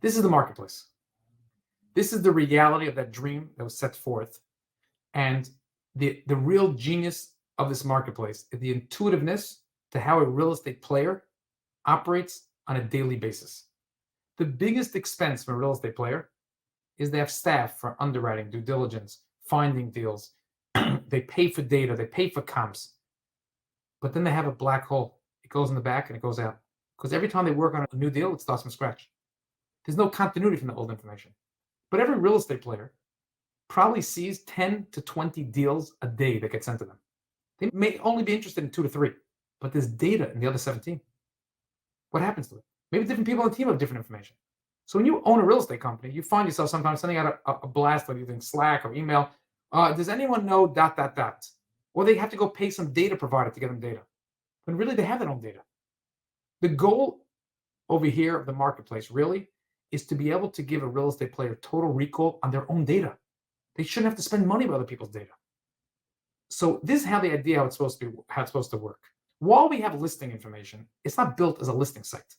This is the marketplace. This is the reality of that dream that was set forth. And the real genius of this marketplace is the intuitiveness to how a real estate player operates on a daily basis. The biggest expense for a real estate player is they have staff for underwriting, due diligence, finding deals. They pay for data, they pay for comps. But then they have a black hole. It goes in the back and it goes out. Because every time they work on a new deal, it starts from scratch. There's no continuity from the old information. But every real estate player probably sees 10 to 20 deals a day that get sent to them. They may only be interested in 2 to 3, but there's data in the other 17. What happens to it? Maybe different people on the team have different information. So when you own a real estate company, you find yourself sometimes sending out a blast, like using Slack or email. Does anyone know ... Or they have to go pay some data provider to get them data. When really they have their own data. The goal over here of the marketplace really is to be able to give a real estate player total recall on their own data. They shouldn't have to spend money with other people's data. So this is how the idea how it's supposed to work. While we have listing information, it's not built as a listing site.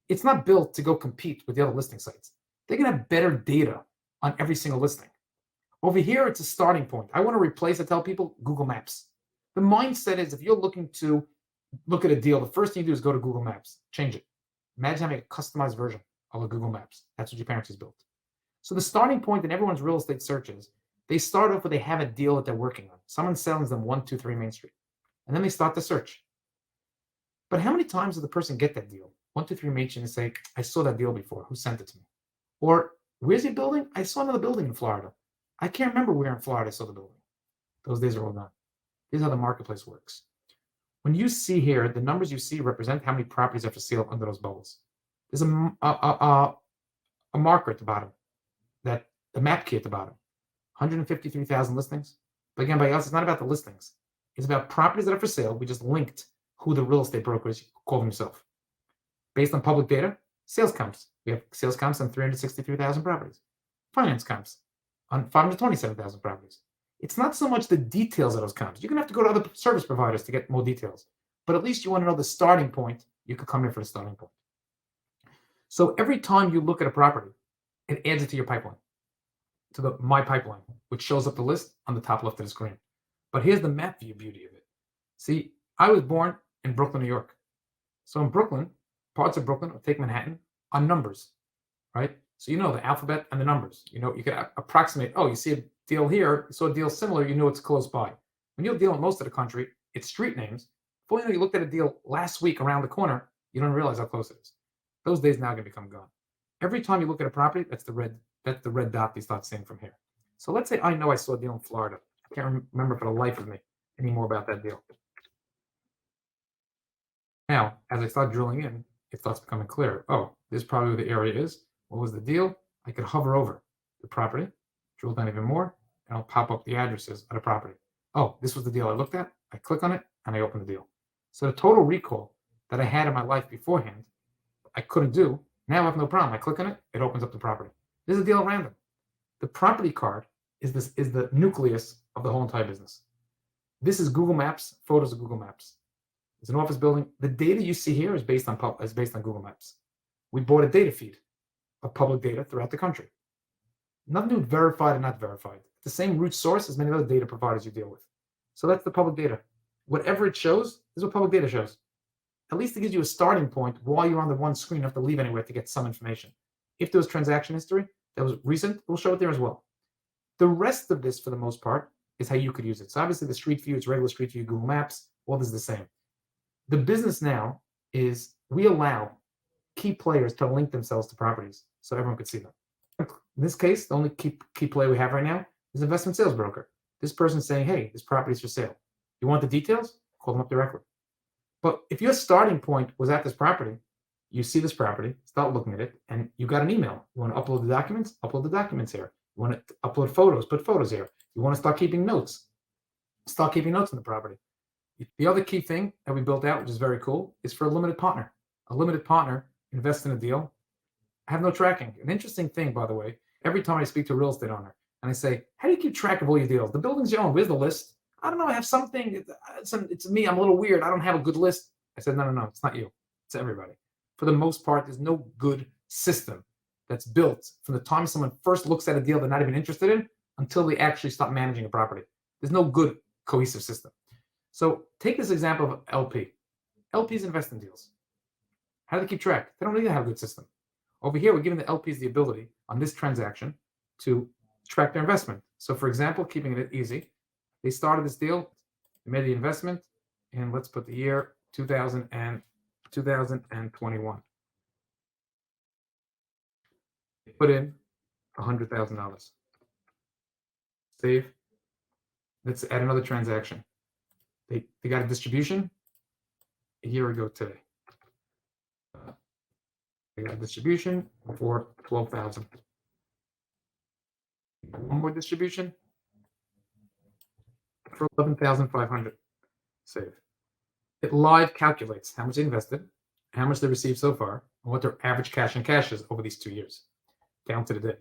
It's not built to go compete with the other listing sites. They're going to have better data on every single listing. Over here, it's a starting point. I want to replace, I tell people, Google Maps. The mindset is if you're looking to look at a deal, the first thing you do is go to Google Maps, change it. Imagine having a customized version of a Google Maps. That's what GPARENCY's built. So the starting point in everyone's real estate searches, they start off with they have a deal that they're working on. Someone sells them 123 Main Street. And then they start the search. But how many times does the person get that deal? 123 Main Street and say, I saw that deal before. Who sent it to me? Or where's your building? I saw another building in Florida. I can't remember where in Florida I saw the building. Those days are all gone. This is how the marketplace works. When you see here, the numbers you see represent how many properties are for sale under those bubbles. There's a marker at the bottom, that the map key at the bottom. 153,000 listings. But again, by us, it's not about the listings. It's about properties that are for sale. We just linked who the real estate broker is, called himself. Based on public data, sales comps. We have sales comps on 363,000 properties. Finance comps on 527,000 properties. It's not so much the details of those comps. You're going to have to go to other service providers to get more details. But at least you want to know the starting point. You could come in for the starting point. So every time you look at a property, it adds it to your pipeline, to the My Pipeline, which shows up the list on the top left of the screen. But here's the map view beauty of it. See, I was born in Brooklyn, New York. So in Brooklyn, parts of Brooklyn, or take Manhattan, are numbers, right? So you know the alphabet and the numbers. You know, you can approximate, oh, you see a deal here, you saw a deal similar, you know it's close by. When you're dealing with most of the country, it's street names. Before you know, you looked at a deal last week around the corner, you don't realize how close it is. Those days now are going to become gone. Every time you look at a property, that's the red dot you start seeing from here. So let's say I know I saw a deal in Florida. I can't remember for the life of me any more about that deal. Now, as I start drilling in, it starts becoming clear. Oh, this is probably where the area is. What was the deal? I could hover over the property, drill down even more, and I'll pop up the addresses of the property. Oh, this was the deal I looked at. I click on it, and I open the deal. So the total recall that I had in my life beforehand, I couldn't do. Now I have no problem. I click on it, it opens up the property. This is a deal at random. The property card is the nucleus of the whole entire business. This is Google Maps, photos of Google Maps. It's an office building. The data you see here is based on Google Maps. We bought a data feed of public data throughout the country. Nothing to do with verified and not verified. The same root source as many other data providers you deal with. So that's the public data. Whatever it shows is what public data shows. At least it gives you a starting point while you're on the one screen. You don't have to leave anywhere to get some information. If there was transaction history that was recent, we'll show it there as well. The rest of this, for the most part, is how you could use it. So obviously the street view, it's regular street view, Google Maps, all this is the same. The business now is we allow key players to link themselves to properties so everyone could see them. In this case, the only key player we have right now is investment sales broker. This person's saying, hey, this property is for sale. You want the details? Call them up directly. But if your starting point was at this property, you see this property, start looking at it, and you got an email. You want to upload the documents? Upload the documents here. You want to upload photos? Put photos here. You want to start keeping notes? Start keeping notes on the property. The other key thing that we built out, which is very cool, is for a limited partner. A limited partner invests in a deal. I have no tracking. An interesting thing, by the way, every time I speak to a real estate owner and I say, how do you keep track of all your deals? The buildings you own, where's the list? I don't know, I have something. It's me, I'm a little weird. I don't have a good list. I said, no, it's not you. It's everybody. For the most part, there's no good system that's built from the time someone first looks at a deal they're not even interested in until they actually stop managing a property. There's no good cohesive system. So take this example of LP. LPs invest in deals. How do they keep track? They don't really have a good system. Over here, we're giving the LPs the ability on this transaction to track their investment. So for example, keeping it easy, they started this deal, they made the investment, and let's put the year 2021. They put in $100,000. Save. Let's add another transaction. They got a distribution a year ago today. They got a distribution for $12,000. One more distribution for $11,500. Save. It live calculates how much they invested, how much they received so far, and what their average cash and cash is over these 2 years, down to the day.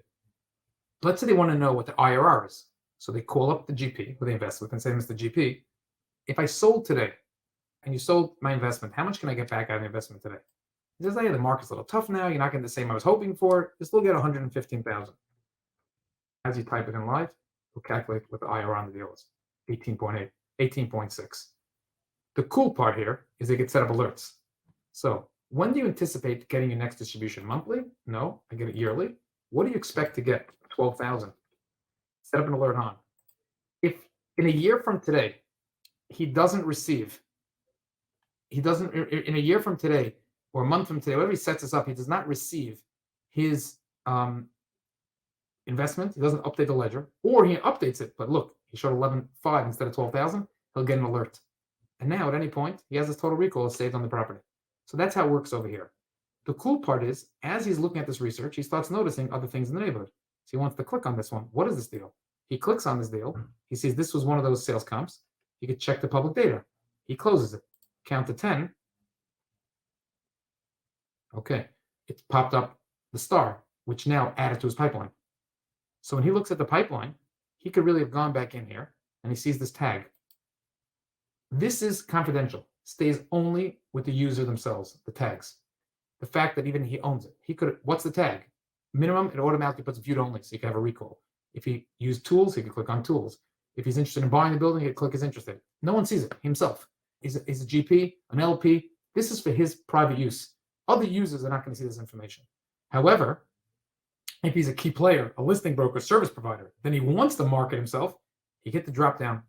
Let's say they want to know what the IRR is. So they call up the GP who they invest with and say, Mr. GP, if I sold today and you sold my investment, how much can I get back out of the investment today? He says, hey, the market's a little tough now. You're not getting the same I was hoping for. You still get $115,000. As you type it in live, we'll calculate what the IRR on the deal is. 18.8, 18.6. The cool part here is they get set up alerts. So when do you anticipate getting your next distribution? Monthly? No, I get it yearly. What do you expect to get? 12,000. Set up an alert on. If in a year from today, he doesn't receive, in a year from today or a month from today, whatever he sets us up, he does not receive his investment, he doesn't update the ledger, or he updates it, but look, he showed 11.5 instead of 12,000, he'll get an alert. And now at any point, he has his total recall saved on the property. So that's how it works over here. The cool part is, as he's looking at this research, he starts noticing other things in the neighborhood. So he wants to click on this one. What is this deal? He clicks on this deal. He sees this was one of those sales comps. He could check the public data. He closes it. Count to 10. Okay. It popped up the star, which now added to his pipeline. So when he looks at the pipeline, he could really have gone back in here and he sees this tag. This is confidential. Stays only with the user themselves, the tags. The fact that even he owns it. He could, what's the tag? Minimum, it automatically puts viewed only, so you can have a recall. If he used tools, he could click on tools. If he's interested in buying the building, he'd click is interested. No one sees it himself. He's a GP, an LP. This is for his private use. Other users are not going to see this information. However, if he's a key player, a listing broker, service provider, then he wants to market himself, he hit the drop down,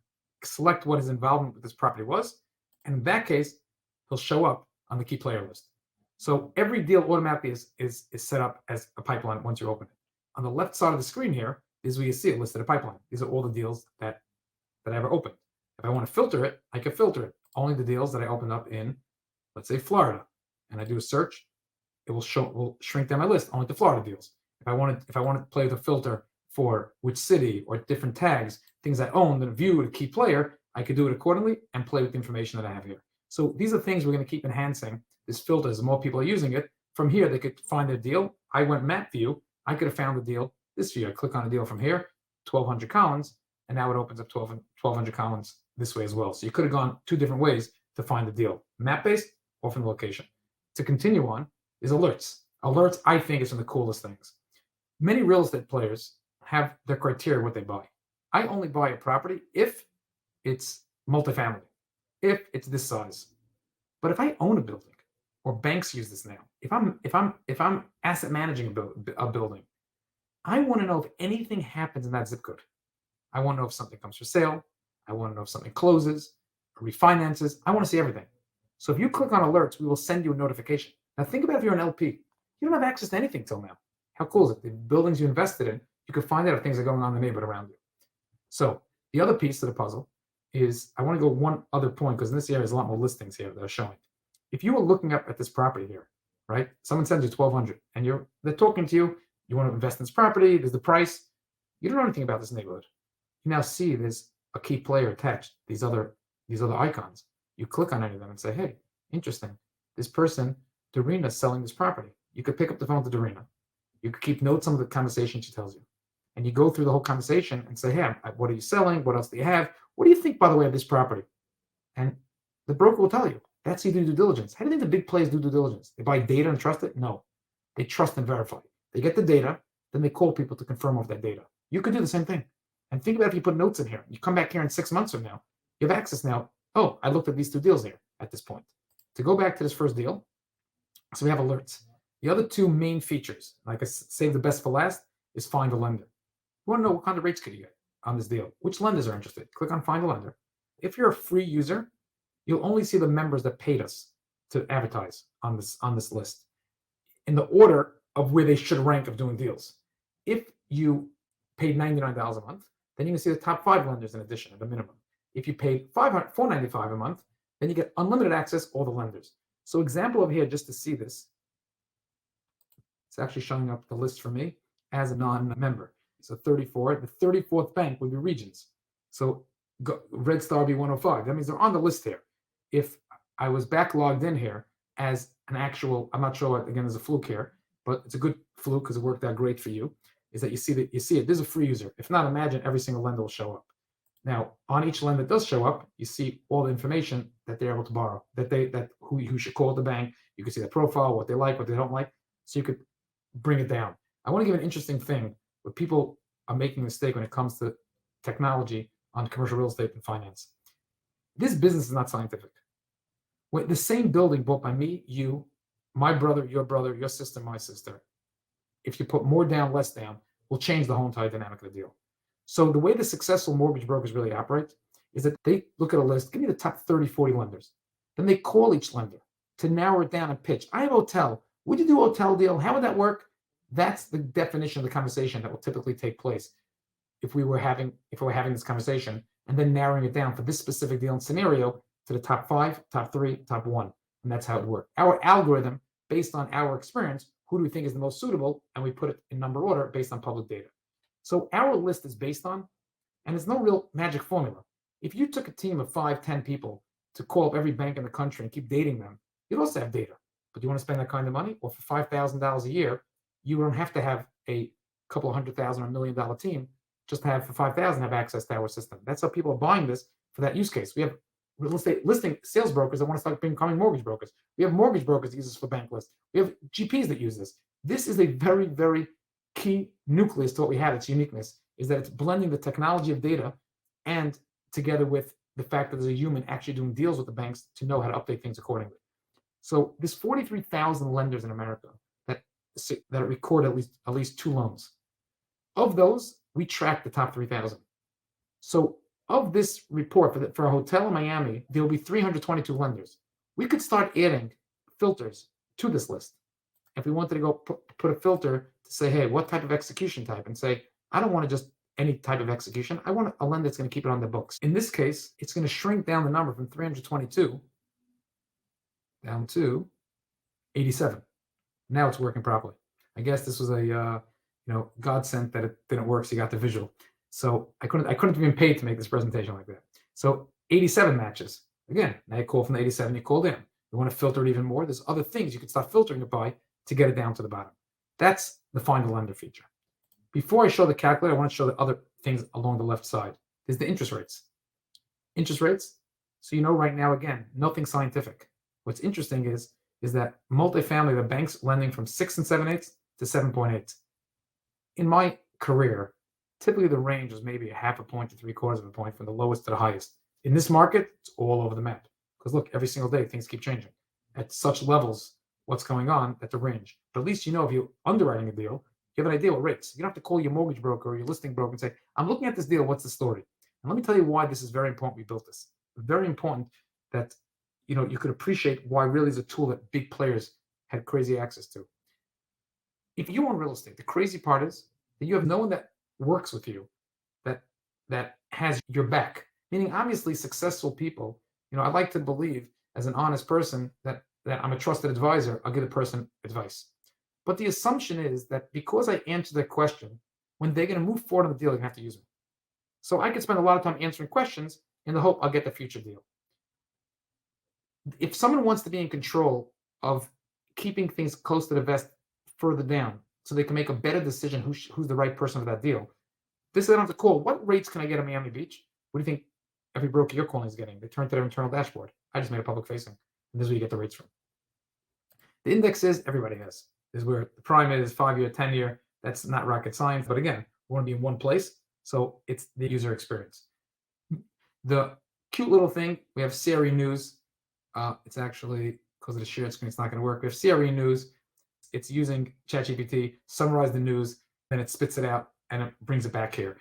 select what his involvement with this property was, and in that case, he'll show up on the key player list. So every deal automatically is set up as a pipeline once you open it. On the left side of the screen here is where you see it listed a pipeline. These are all the deals that I ever opened. If I want to filter it, I can filter it. Only the deals that I opened up in, let's say, Florida. And I do a search, it will shrink down my list, only the Florida deals. If I want to play with a filter for which city or different tags, things I own that view a key player, I could do it accordingly and play with the information that I have here. So these are things we're going to keep enhancing. This filter, as more people are using it, from here they could find their deal. I went map view. I could have found the deal this view. I click on a deal from here, 1,200 columns, and now it opens up 1,200 columns this way as well. So you could have gone two different ways to find the deal, map-based or from the location. To continue on is alerts. Alerts, I think, is one of the coolest things. Many real estate players have their criteria what they buy. I only buy a property if it's multifamily, if it's this size. But if I own a building, or banks use this now, if I'm asset managing a building, I want to know if anything happens in that zip code. I want to know if something comes for sale. I want to know if something closes or refinances. I want to see everything. So if you click on alerts, we will send you a notification. Now think about if you're an LP. You don't have access to anything till now. How cool is it? The buildings you invested in, you can find out if things are going on in the neighborhood around you. So the other piece to the puzzle is, I want to go one other point, because in this area there's a lot more listings here that are showing. If you were looking up at this property here, right? Someone sends you 1,200 and they're talking to you, you want to invest in this property, there's the price. You don't know anything about this neighborhood. You now see there's a key player attached, these other icons. You click on any of them and say, hey, interesting. This person, Dorina, is selling this property. You could pick up the phone to Dorina. You could keep notes on the conversation she tells you. And you go through the whole conversation and say, hey, what are you selling? What else do you have? What do you think, by the way, of this property? And the broker will tell you. That's how you do due diligence. How do you think the big players do due diligence? They buy data and trust it? No. They trust and verify. They get the data, then they call people to confirm off that data. You could do the same thing. And think about if you put notes in here. You come back here in 6 months from now, you have access now. Oh, I looked at these 2 deals here at this point. To go back to this first deal, so we have alerts. The other 2 main features, like I saved the best for last, is find a lender. You want to know what kind of rates could you get on this deal? Which lenders are interested? Click on find a lender. If you're a free user, you'll only see the members that paid us to advertise on this list in the order of where they should rank of doing deals. If you paid $99 a month, then you can see the top 5 lenders in addition at the minimum. If you paid $495 a month, then you get unlimited access, all the lenders. So example over here, just to see this, it's actually showing up the list for me as a non-member. So 34, the 34th bank would be Regions. So Red Star be 105. That means they're on the list here. If I was backlogged in here as an actual, I'm not sure, again, there's a fluke here, but it's a good fluke because it worked out great for you, is that you see it. This is a free user. If not, imagine every single lender will show up. Now, on each lender that does show up, you see all the information that they're able to borrow, who should call the bank. You can see their profile, what they like, what they don't like, so you could bring it down. I want to give an interesting thing where people are making a mistake when it comes to technology on commercial real estate and finance. This business is not scientific. When the same building bought by me, you, my brother, your sister, my sister, if you put more down, less down, will change the whole entire dynamic of the deal. So the way the successful mortgage brokers really operate is that they look at a list, give me the top 30, 40 lenders. Then they call each lender to narrow it down and pitch. I have a hotel. Would you do a hotel deal? How would that work? That's the definition of the conversation that will typically take place if we're having this conversation, and then narrowing it down for this specific deal and scenario to the top 5, top 3, top 1. And that's how it works. Our algorithm, based on our experience, who do we think is the most suitable? And we put it in number order based on public data. So our list is based on, and there's no real magic formula. If you took a team of 5, 10 people to call up every bank in the country and keep dating them, you'd also have data. But do you want to spend that kind of money? Or for $5,000 a year, you don't have to have a couple of $100,000 or $1 million team. Just to have for $5,000 have access to our system. That's how people are buying this for that use case. We have real estate listing sales brokers that want to start becoming mortgage brokers. We have mortgage brokers that use this for bank lists. We have GPs that use this. This is a very, very key nucleus to what we have. Its uniqueness is that it's blending the technology of data and together with the fact that there's a human actually doing deals with the banks to know how to update things accordingly. So there's 43,000 lenders in America that record at least 2 loans. Of those, we track the top 3,000. So of this report for a hotel in Miami, there will be 322 lenders. We could start adding filters to this list. If we wanted to go put a filter to say, hey, what type of execution type? And say, I don't want just any type of execution. I want a lender that's going to keep it on the books. In this case, it's going to shrink down the number from 322 down to 87. Now it's working properly. I guess this was a godsend that it didn't work, so you got the visual. So I couldn't have been paid to make this presentation like that. So 87 matches. Again, now you call from the 87, you called in. You want to filter it even more. There's other things you can start filtering it by to get it down to the bottom. That's the find a lender feature. Before I show the calculator, I want to show the other things along the left side. There's the interest rates. Interest rates. So you know right now, again, nothing scientific. What's interesting is that multifamily, the banks lending from 6 7/8 to 7.8. In my career, typically the range was maybe a half a point to 3/4 of a point from the lowest to the highest. In this market, it's all over the map. Because look, every single day things keep changing. At such levels, what's going on at the range. But at least you know if you're underwriting a deal, you have an idea what rates. You don't have to call your mortgage broker or your listing broker and say, I'm looking at this deal, what's the story? And let me tell you why this is very important we built this. Very important that you could appreciate why really is a tool that big players had crazy access to. If you own real estate, the crazy part is that you have no one that works with you that has your back. Meaning, obviously, successful people, I like to believe as an honest person that I'm a trusted advisor, I'll give the person advice. But the assumption is that because I answer their question, when they're going to move forward on the deal, they're going to have to use me. So I could spend a lot of time answering questions in the hope I'll get the future deal. If someone wants to be in control of keeping things close to the vest further down so they can make a better decision who's the right person for that deal, this they don't have to call. What rates can I get at Miami Beach? What do you think every broker you're calling is getting? They turn to their internal dashboard. I just made it public facing. And this is where you get the rates from. The index is everybody has. is where the prime is 5-year, 10-year. That's not rocket science. But again, we want to be in one place. So it's the user experience. The cute little thing, we have CRE News. It's actually, because of the shared screen, it's not going to work. We have CRE News. It's using ChatGPT, summarize the news, then it spits it out and it brings it back here.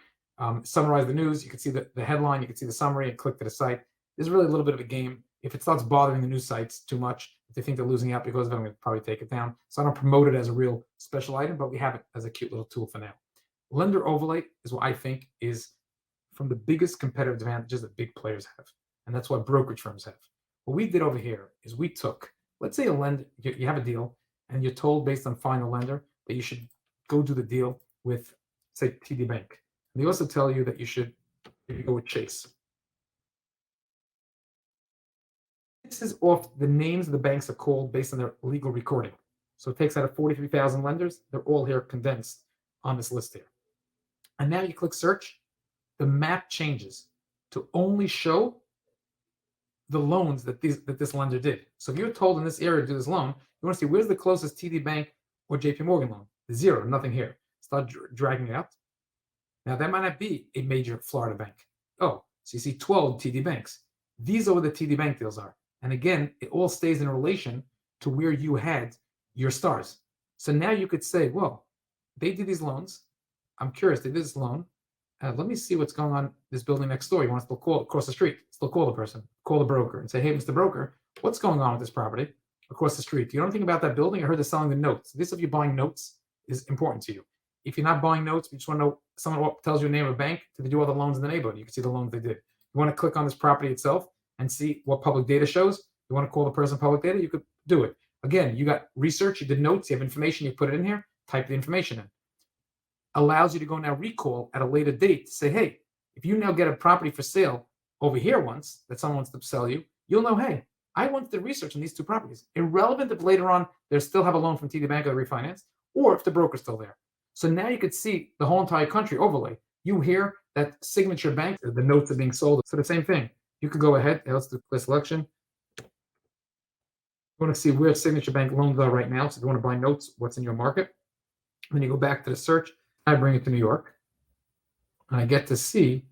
Summarize the news. You can see the headline. You can see the summary and click to the site. There's really a little bit of a game. If it starts bothering the news sites too much, if they think they're losing out because of it, I'm going to probably take it down. So I don't promote it as a real special item, but we have it as a cute little tool for now. Lender overlay is what I think is from the biggest competitive advantages that big players have. And that's what brokerage firms have. What we did over here is we took, let's say a lender, you have a deal and you're told based on final lender that you should go do the deal with, say, TD Bank. And they also tell you that you should go with Chase. This is off the names of the banks are called based on their legal recording. So it takes out of 43,000 lenders. They're all here condensed on this list here. And now you click search, the map changes to only show the loans that this lender did. So if you're told in this area to do this loan, you want to see where's the closest TD Bank or JP Morgan loan. Zero, nothing here. Start dragging it out. Now that might not be a major Florida bank. Oh, so you see 12 TD Banks. These are where the TD Bank deals are. And again, it all stays in relation to where you had your stars. So now you could say, well, they did these loans. I'm curious, they did this loan. Let me see what's going on in this building next door. You want to still call across the street, still call the person, call the broker and say, hey, Mr. Broker, what's going on with this property across the street? Do you know anything about that building? I heard they're selling the notes. This, if you're buying notes, is important to you. If you're not buying notes, but you just want to know someone tells you the name of a bank, do they do all the loans in the neighborhood? You can see the loans they did. You want to click on this property itself and see what public data shows. You want to call the person public data, you could do it. Again, you got research, you did notes, you have information, you put it in here, type the information in. Allows you to go now recall at a later date to say, hey, if you now get a property for sale over here once that someone wants to sell you, you'll know, hey, I went to research on these two properties. Irrelevant if later on they still have a loan from TD Bank or refinance, or if the broker's still there. So now you could see the whole entire country overlay. You hear that Signature Bank, the notes are being sold. So the same thing. You could go ahead. Let's do play selection. You want to see where Signature Bank loans are right now. So if you want to buy notes, what's in your market. Then you go back to the search. I bring it to New York. And I get to see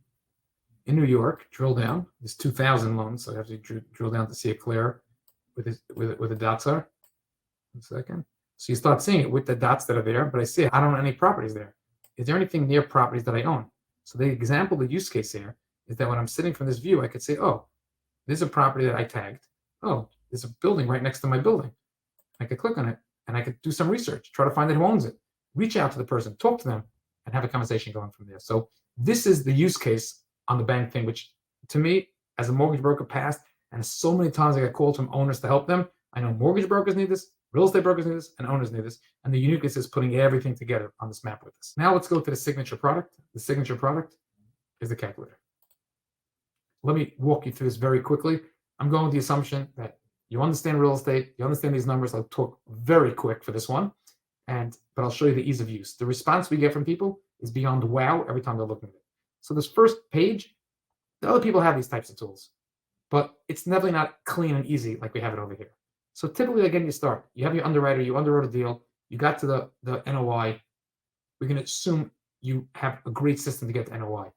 in New York, drill down. There's 2,000 loans. So I have to drill down to see it clear where the dots are. 1 second. So you start seeing it with the dots that are there, but I see I don't own any properties there. Is there anything near properties that I own? So the example, the use case here is that when I'm sitting from this view, I could say, oh, there's a property that I tagged. Oh, there's a building right next to my building. I could click on it and I could do some research, try to find out who owns it, reach out to the person, talk to them, and have a conversation going from there. So this is the use case on the bank thing, which to me, as a mortgage broker past, and so many times I get called from owners to help them. I know mortgage brokers need this, real estate brokers need this, and owners need this. And the uniqueness is putting everything together on this map with us. Now let's go to the signature product. The signature product is the calculator. Let me walk you through this very quickly. I'm going with the assumption that you understand real estate, you understand these numbers. I'll talk very quick for this one, but I'll show you the ease of use. The response we get from people is beyond wow every time they're looking at it. So this first page, the other people have these types of tools, but it's never not clean and easy like we have it over here. So typically, again, you start. You have your underwriter, you underwrote a deal, you got to the NOI. We're going to assume you have a great system to get to NOI.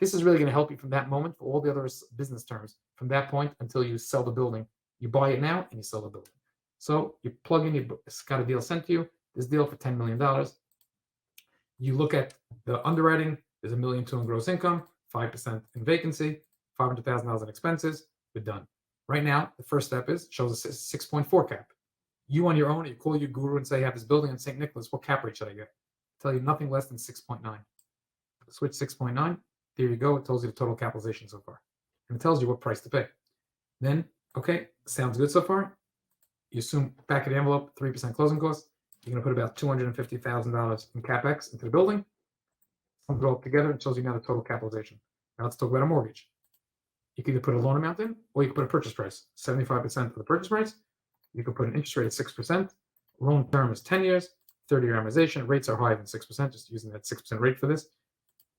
This is really going to help you from that moment for all the other business terms. From that point until you sell the building, you buy it now and you sell the building. So you plug in, you got a deal sent to you, this deal for $10 million. You look at the underwriting, there's $1.2 million in gross income, 5% in vacancy, $500,000 in expenses, we're done. Right now, the first step shows a 6.4 cap. You on your own, you call your guru and say, I have this building in St. Nicholas, what cap rate should I get? Tell you nothing less than 6.9. Switch 6.9, there you go, it tells you the total capitalization so far. And it tells you what price to pay. Then, okay, sounds good so far. You assume back of the envelope, 3% closing costs. You're going to put about $250,000 in CapEx into the building. Sum it all together and shows you now the total capitalization. Now let's talk about a mortgage. You can either put a loan amount in, or you can put a purchase price, 75% for the purchase price. You can put an interest rate at 6%. Loan term is 10 years, 30-year amortization. Rates are higher than 6%, just using that 6% rate for this.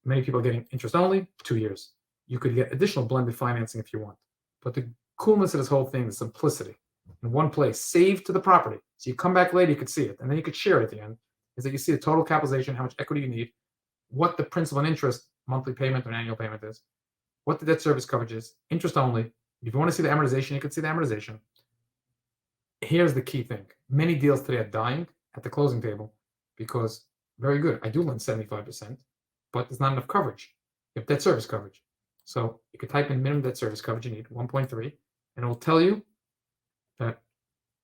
Many people are getting interest only, 2 years. You could get additional blended financing if you want. But the coolness of this whole thing, the simplicity. in one place, saved to the property. So you come back later, you could see it, and then you could share it at the end. Is that you see the total capitalization, how much equity you need, what the principal and interest monthly payment or an annual payment is, what the debt service coverage is, interest only. If you want to see the amortization, you can see the amortization. Here's the key thing. Many deals today are dying at the closing table because, very good, I do lend 75%, but there's not enough coverage. You have debt service coverage. So you could type in minimum debt service coverage, you need 1.3, and it will tell you that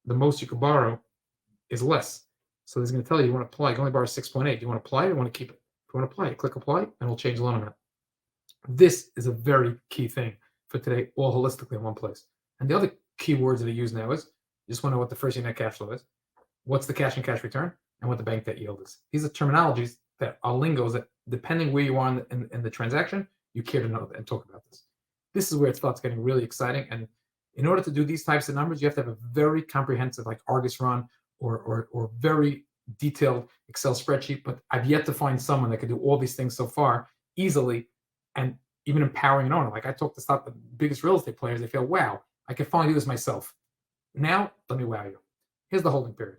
the most you could borrow is less. So it's going to tell you, you want to apply, you can only borrow 6.8. Do you want to apply it or want to keep it? If you want to apply it, click apply, and it'll change the loan amount. This is a very key thing for today, all holistically in one place. And the other key words that I use now is, you just want to know what the first year net cash flow is, what's the cash and cash return, and what the bank debt yield is. These are terminologies that are lingos that, depending where you are in the transaction, you care to know and talk about this. This is where it starts getting really exciting. And in order to do these types of numbers, you have to have a very comprehensive, like Argus run or very detailed Excel spreadsheet. But I've yet to find someone that could do all these things so far easily and even empowering an owner. Like I talked to the biggest real estate players, they feel, wow, I can finally do this myself. Now, let me wow you. Here's the holding period.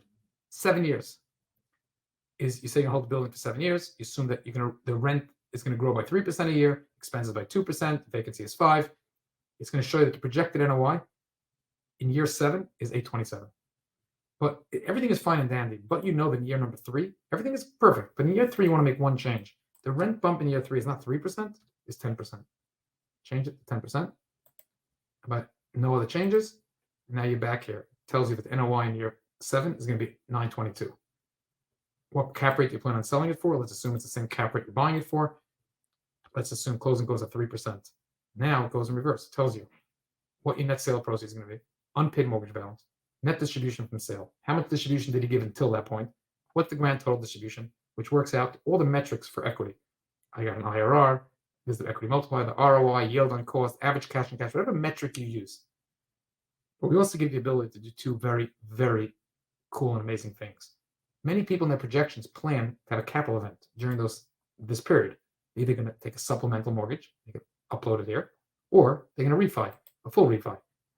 7 years. You say you're going to hold the building for 7 years. You assume that the rent is going to grow by 3% a year, expenses by 2%, vacancy is 5%. It's going to show you that the projected NOI in year 7 is 827. But everything is fine and dandy. But you know that in year number 3, everything is perfect. But in year 3, you want to make one change. The rent bump in year 3 is not 3%, it's 10%. Change it to 10%. But no other changes. Now you're back here. It tells you that the NOI in year 7 is going to be 922. What cap rate do you plan on selling it for? Let's assume it's the same cap rate you're buying it for. Let's assume closing goes at 3%. Now it goes in reverse. It tells you what your net sale proceeds is going to be, unpaid mortgage balance, net distribution from sale. How much distribution did he give until that point? What's the grand total distribution, which works out all the metrics for equity. I got an IRR, there's the equity multiplier, the ROI, yield on cost, average cash and cash, whatever metric you use. But we also give you the ability to do two very, very cool and amazing things. Many people in their projections plan to have a capital event during this period. They're either going to take a supplemental mortgage, they can upload it here, or they're going to refi, a full refi.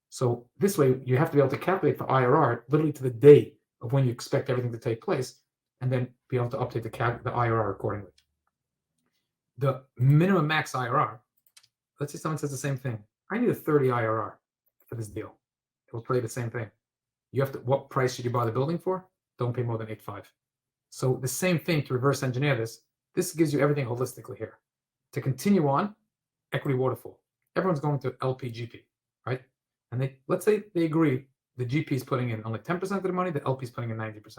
So this way, you have to be able to calculate the IRR literally to the day of when you expect everything to take place, and then be able to update the IRR accordingly. The minimum max IRR, let's say someone says the same thing. I need a 30 IRR for this deal. It will tell you the same thing. You have to, what price should you buy the building for? Don't pay more than 8.5. So the same thing to reverse engineer this. This gives you everything holistically here. To continue on, equity waterfall. Everyone's going to LP-GP, right? And let's say they agree the GP is putting in only 10% of the money, the LP is putting in 90%.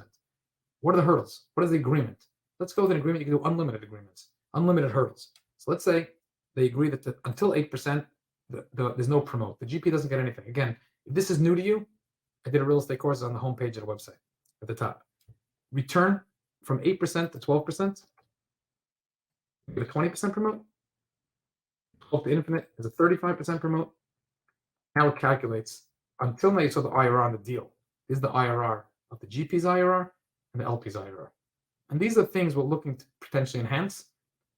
What are the hurdles? What is the agreement? Let's go with an agreement. You can do unlimited agreements, unlimited hurdles. So let's say they agree that until 8%, there's no promote. The GP doesn't get anything. Again, if this is new to you, I did a real estate course on the homepage of the website at the top. Return from 8% to 12%. You get a 20% promote. 12 to infinite is a 35% promote. Now it calculates. Until now, you saw the IRR on the deal. This is the IRR of the GP's IRR and the LP's IRR. And these are things we're looking to potentially enhance.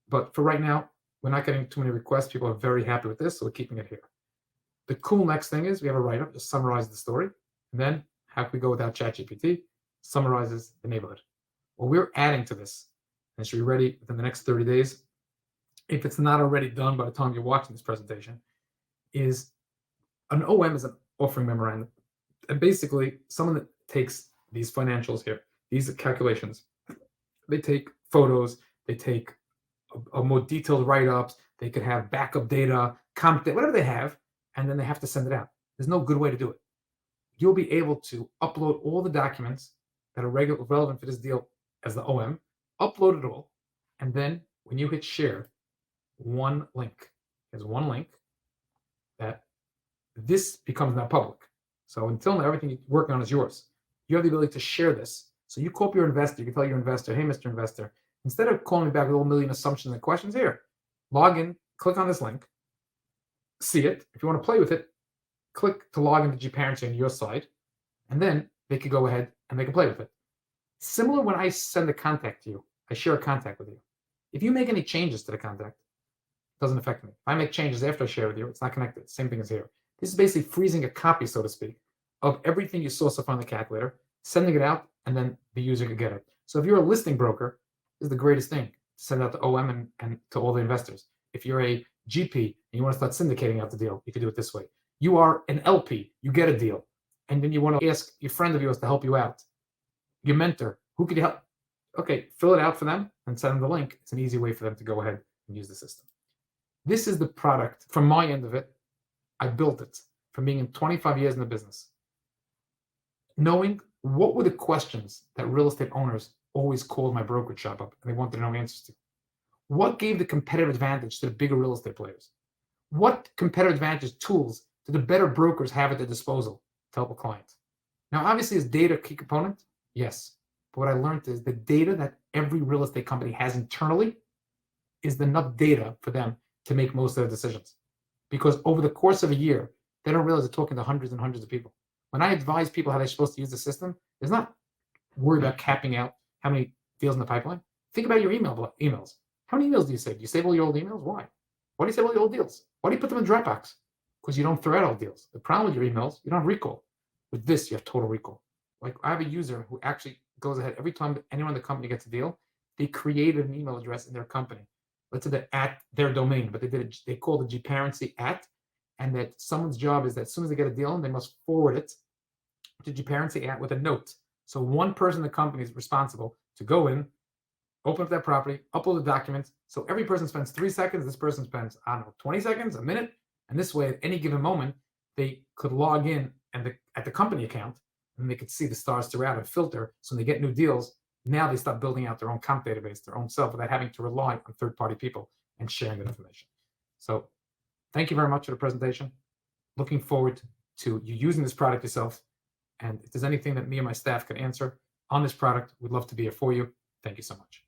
But for right now, we're not getting too many requests. People are very happy with this, so we're keeping it here. The cool next thing is we have a write-up that summarizes the story. And then how can we go without ChatGPT? Summarizes the neighborhood. Well, we're adding to this, and it should be ready within the next 30 days. If it's not already done by the time you're watching this presentation, is an OM is an offering memorandum. And basically, someone that takes these financials here, these calculations, they take photos, they take a more detailed write-ups, they could have backup data, comp data, whatever they have, and then they have to send it out. There's no good way to do it. You'll be able to upload all the documents that are relevant for this deal as the OM, upload it all, and then when you hit share, one link. There's one link that this becomes now public. So until now, everything you're working on is yours. You have the ability to share this. So you call up your investor, you can tell your investor, hey, Mr. Investor, instead of calling me back with all million assumptions and questions, here, log in, click on this link, see it. If you want to play with it, click to log into GPARENCY on your side, and then they could go ahead and they can play with it. Similar when I send a contact to you, I share a contact with you. If you make any changes to the contact, it doesn't affect me. If I make changes after I share with you, it's not connected. Same thing as here. This is basically freezing a copy, so to speak. of everything you saw so far on the calculator, sending it out, and then the user could get it. So if you're a listing broker, this is the greatest thing. Send out to OM and to all the investors. If you're a GP and you want to start syndicating out the deal, you can do it this way. You are an LP, you get a deal, and then you want to ask your friend of yours to help you out. Your mentor, who could you help? Okay, fill it out for them and send them the link. It's an easy way for them to go ahead and use the system. This is the product from my end of it. I built it from being in 25 years in the business, knowing what were the questions that real estate owners always called my brokerage shop up and they wanted to know answers to. What gave the competitive advantage to the bigger real estate players? What competitive advantage tools do the better brokers have at their disposal to help a client? Now, obviously, is data a key component? Yes. But what I learned is the data that every real estate company has internally is enough data for them to make most of their decisions. Because over the course of a year, they don't realize they're talking to hundreds and hundreds of people. When I advise people how they're supposed to use the system, it's not worry about capping out how many deals in the pipeline. Think about your emails. How many emails do you save? Do you save all your old emails? Why? Why do you save all your old deals? Why do you put them in Dropbox? Because you don't throw out old deals. The problem with your emails, you don't have recall. With this, you have total recall. Like I have a user who actually goes ahead every time anyone in the company gets a deal, they created an email address in their company. Let's say they're at their domain, but they call the GPARENCY at, and that someone's job is that as soon as they get a deal, they must forward it to GPARENCY at with a note. So one person in the company is responsible to go in, open up that property, upload the documents. So every person spends 3 seconds. This person spends, 20 seconds, a minute. And this way, at any given moment, they could log in and at the company account, and they could see the stars throughout and filter. So when they get new deals, now they start building out their own comp database, their own self, without having to rely on third-party people and sharing that information. So thank you very much for the presentation. Looking forward to you using this product yourself. And if there's anything that me and my staff can answer on this product, we'd love to be here for you. Thank you so much.